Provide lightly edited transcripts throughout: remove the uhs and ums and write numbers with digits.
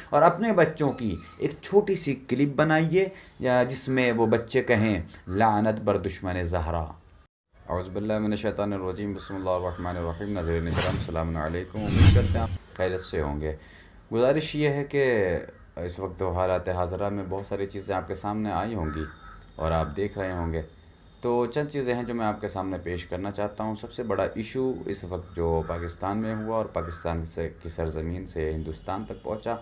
اور اپنے بچوں کی ایک چھوٹی سی کلپ بنائیے جس میں وہ بچے کہیں لعنت بر دشمن زہرا۔ اعوذ باللہ من الشیطان الرجیم، بسم اللہ الرحمن الرحیم۔ ناظرین کرام السلام علیکم، امید کرتے ہیں آپ خیریت سے ہوں گے۔ گزارش یہ ہے کہ اس وقت حالات حاضرہ میں بہت ساری چیزیں آپ کے سامنے آئی ہوں گی اور آپ دیکھ رہے ہوں گے، تو چند چیزیں ہیں جو میں آپ کے سامنے پیش کرنا چاہتا ہوں۔ سب سے بڑا ایشو اس وقت جو پاکستان میں ہوا اور پاکستان کی سرزمین سے ہندوستان تک پہنچا،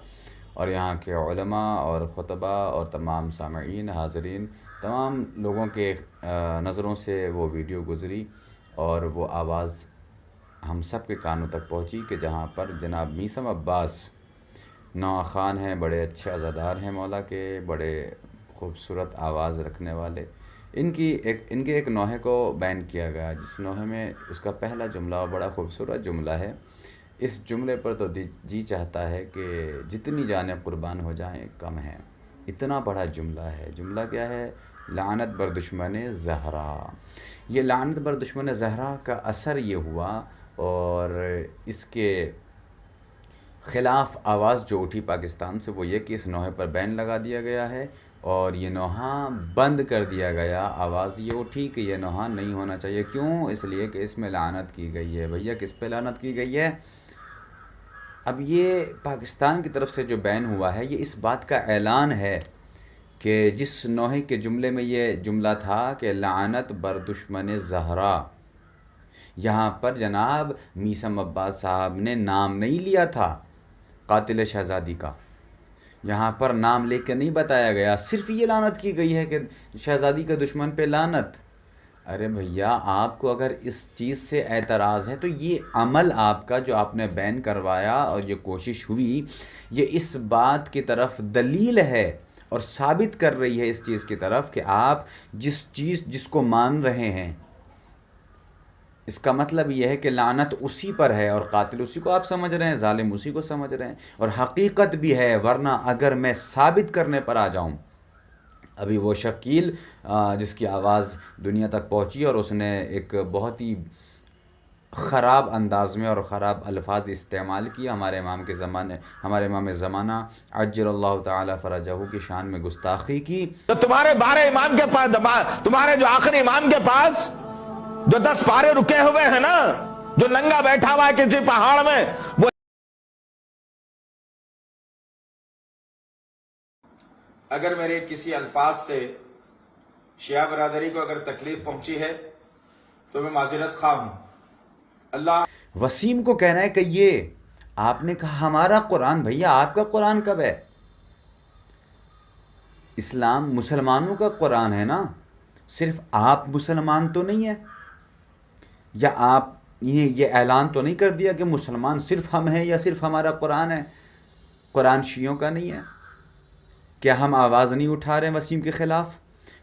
اور یہاں کے علماء اور خطباء اور تمام سامعین، حاضرین، تمام لوگوں کے نظروں سے وہ ویڈیو گزری اور وہ آواز ہم سب کے کانوں تک پہنچی کہ جہاں پر جناب میثم عباس نوآ خان ہیں، بڑے اچھے عزادار ہیں مولا کے، بڑے خوبصورت آواز رکھنے والے، ان کے ایک نوحے کو بین کیا گیا، جس نوحے میں اس کا پہلا جملہ بڑا خوبصورت جملہ ہے۔ اس جملے پر تو جی چاہتا ہے کہ جتنی جانیں قربان ہو جائیں کم ہیں، اتنا بڑا جملہ ہے۔ جملہ کیا ہے؟ لعنت بر دشمن زہرا۔ یہ لعنت بر دشمن زہرا کا اثر یہ ہوا اور اس کے خلاف آواز جو اٹھی پاکستان سے وہ یہ کہ اس نوحے پر بین لگا دیا گیا ہے اور یہ نوحہ بند کر دیا گیا۔ آواز یہ اٹھی کہ یہ نوحہ نہیں ہونا چاہیے۔ کیوں؟ اس لیے کہ اس میں لعنت کی گئی ہے۔ بھیا کس پہ لعنت کی گئی ہے؟ اب یہ پاکستان کی طرف سے جو بین ہوا ہے یہ اس بات کا اعلان ہے کہ جس نوحے کے جملے میں یہ جملہ تھا کہ لعنت بر دشمن زہرا، یہاں پر جناب میثم عباس صاحب نے نام نہیں لیا تھا قاتل شہزادی کا، یہاں پر نام لے کے نہیں بتایا گیا، صرف یہ لعنت کی گئی ہے کہ شہزادی کے دشمن پہ لعنت۔ ارے بھیا آپ کو اگر اس چیز سے اعتراض ہے تو یہ عمل آپ کا جو آپ نے بین کروایا اور یہ کوشش ہوئی، یہ اس بات کی طرف دلیل ہے اور ثابت کر رہی ہے اس چیز کی طرف کہ آپ جس کو مان رہے ہیں، اس کا مطلب یہ ہے کہ لعنت اسی پر ہے اور قاتل اسی کو آپ سمجھ رہے ہیں، ظالم اسی کو سمجھ رہے ہیں، اور حقیقت بھی ہے۔ ورنہ اگر میں ثابت کرنے پر آ جاؤں، ابھی وہ شکیل جس کی آواز دنیا تک پہنچی اور اس نے ایک بہت ہی خراب انداز میں اور خراب الفاظ استعمال کیا ہمارے امام زمانہ عجل اللہ تعالی فرجہ کی شان میں گستاخی کی۔ تو تمہارے 12 امام کے پاس، تمہارے جو آخری امام کے پاس جو 10 پارے رکے ہوئے ہیں نا، جو ننگا بیٹھا ہوا ہے کسی پہاڑ میں، وہ اگر میرے کسی الفاظ سے شیعہ برادری کو اگر تکلیف پہنچی ہے تو میں معذرت خواہ ہوں۔ اللہ وسیم کو کہنا ہے کہ یہ آپ نے کہا ہمارا قرآن، بھیا آپ کا قرآن کب ہے؟ اسلام مسلمانوں کا قرآن ہے نا، صرف آپ مسلمان تو نہیں ہیں، یا آپ نے یہ اعلان تو نہیں کر دیا کہ مسلمان صرف ہم ہیں یا صرف ہمارا قرآن ہے، قرآن شیعوں کا نہیں ہے؟ کیا ہم آواز نہیں اٹھا رہے ہیں وسیم کے خلاف؟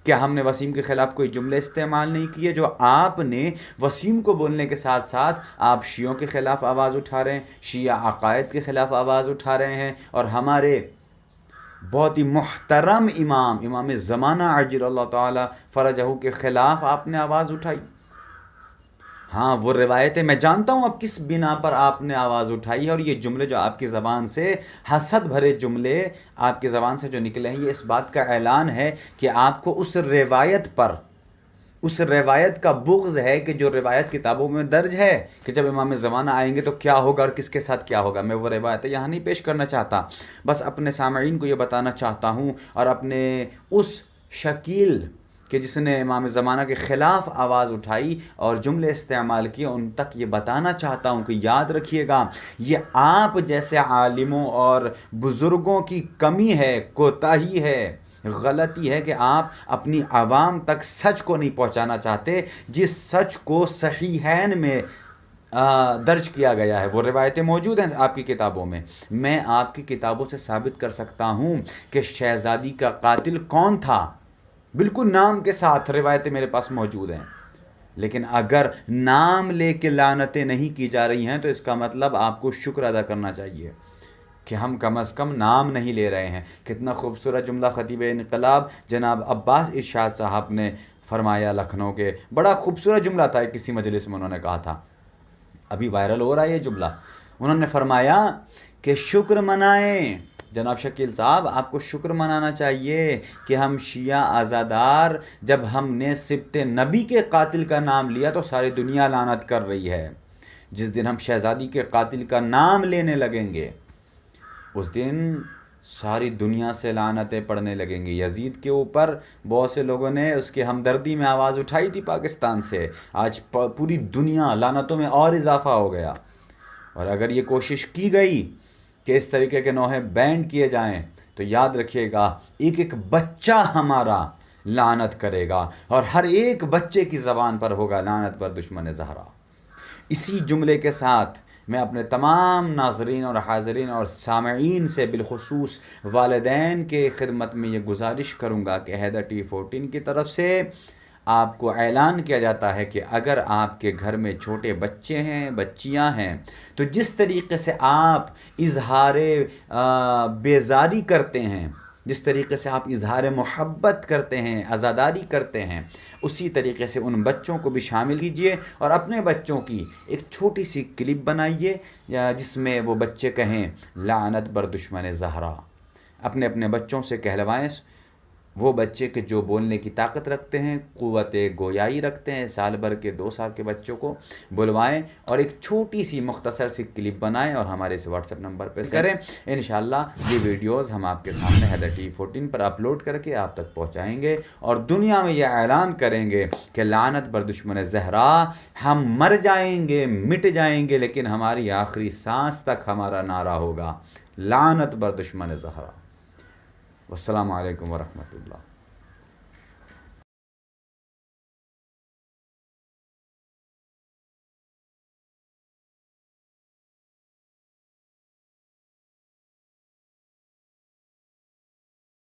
کیا ہم نے وسیم کے خلاف کوئی جملے استعمال نہیں کیے؟ جو آپ نے وسیم کو بولنے کے ساتھ ساتھ آپ شیعوں کے خلاف آواز اٹھا رہے ہیں، شیعہ عقائد کے خلاف آواز اٹھا رہے ہیں، اور ہمارے بہت ہی محترم امام زمانہ عجل اللہ تعالی فرجہ کے خلاف آپ نے آواز اٹھائی۔ ہاں وہ روایتیں میں جانتا ہوں اب کس بنا پر آپ نے آواز اٹھائی ہے، اور یہ جملے جو آپ کی زبان سے، حسد بھرے جملے آپ کی زبان سے جو نکلے ہیں، یہ اس بات کا اعلان ہے کہ آپ کو اس روایت کا بغض ہے کہ جو روایت کتابوں میں درج ہے کہ جب امام زمانہ آئیں گے تو کیا ہوگا اور کس کے ساتھ کیا ہوگا۔ میں وہ روایتیں یہاں نہیں پیش کرنا چاہتا، بس اپنے سامعین کو یہ بتانا چاہتا ہوں، اور اپنے اس شکیل کہ جس نے امام زمانہ کے خلاف آواز اٹھائی اور جملے استعمال کیے، ان تک یہ بتانا چاہتا ہوں کہ یاد رکھیے گا، یہ آپ جیسے عالموں اور بزرگوں کی کمی ہے، کوتاہی ہے، غلطی ہے کہ آپ اپنی عوام تک سچ کو نہیں پہنچانا چاہتے، جس سچ کو صحیحین میں درج کیا گیا ہے۔ وہ روایتیں موجود ہیں آپ کی کتابوں میں، میں آپ کی کتابوں سے ثابت کر سکتا ہوں کہ شہزادی کا قاتل کون تھا، بالکل نام کے ساتھ روایتیں میرے پاس موجود ہیں۔ لیکن اگر نام لے کے لعنتیں نہیں کی جا رہی ہیں تو اس کا مطلب آپ کو شکر ادا کرنا چاہیے کہ ہم کم از کم نام نہیں لے رہے ہیں۔ کتنا خوبصورت جملہ خطیب انقلاب جناب عباس ارشاد صاحب نے فرمایا لکھنؤ کے، بڑا خوبصورت جملہ تھا، کسی مجلس میں انہوں نے کہا تھا، ابھی وائرل ہو رہا ہے یہ جملہ۔ انہوں نے فرمایا کہ شکر منائیں جناب شکیل صاحب آپ کو شکر منانا چاہیے کہ ہم شیعہ عزادار جب ہم نے سبط نبی کے قاتل کا نام لیا تو ساری دنیا لعنت کر رہی ہے. جس دن ہم شہزادی کے قاتل کا نام لینے لگیں گے اس دن ساری دنیا سے لعنتیں پڑنے لگیں گی. یزید کے اوپر بہت سے لوگوں نے اس کے ہمدردی میں آواز اٹھائی تھی پاکستان سے. آج پوری دنیا لعنتوں میں اور اضافہ ہو گیا. اور اگر یہ کوشش کی گئی کہ اس طریقے کے نوحے بین کیے جائیں تو یاد رکھیے گا ایک ایک بچہ ہمارا لعنت کرے گا اور ہر ایک بچے کی زبان پر ہوگا لعنت پر دشمن زہرا. اسی جملے کے ساتھ میں اپنے تمام ناظرین اور حاضرین اور سامعین سے بالخصوص والدین کے خدمت میں یہ گزارش کروں گا کہ حیدر ٹی 14 کی طرف سے آپ کو اعلان کیا جاتا ہے کہ اگر آپ کے گھر میں چھوٹے بچے ہیں بچیاں ہیں تو جس طریقے سے آپ اظہار بیزاری کرتے ہیں جس طریقے سے آپ اظہار محبت کرتے ہیں عزاداری کرتے ہیں اسی طریقے سے ان بچوں کو بھی شامل کیجئے اور اپنے بچوں کی ایک چھوٹی سی کلپ بنائیے جس میں وہ بچے کہیں لعنت بر دشمن زہرا. اپنے اپنے بچوں سے کہلوائیں وہ بچے کے جو بولنے کی طاقت رکھتے ہیں قوت گویائی رکھتے ہیں سال بھر کے 2 سال کے بچوں کو بلوائیں اور ایک چھوٹی سی مختصر سی کلپ بنائیں اور ہمارے اس واٹس ایپ نمبر پہ کریں. انشاءاللہ یہ ویڈیوز ہم آپ کے سامنے حیدر ٹی 14 پر اپلوڈ کر کے آپ تک پہنچائیں گے اور دنیا میں یہ اعلان کریں گے کہ لعنت بر دشمن زہرا. ہم مر جائیں گے مٹ جائیں گے لیکن ہماری آخری سانس تک ہمارا نعرہ ہوگا لعنت بر دشمن زہرا. والسلام علیکم ورحمۃ اللہ.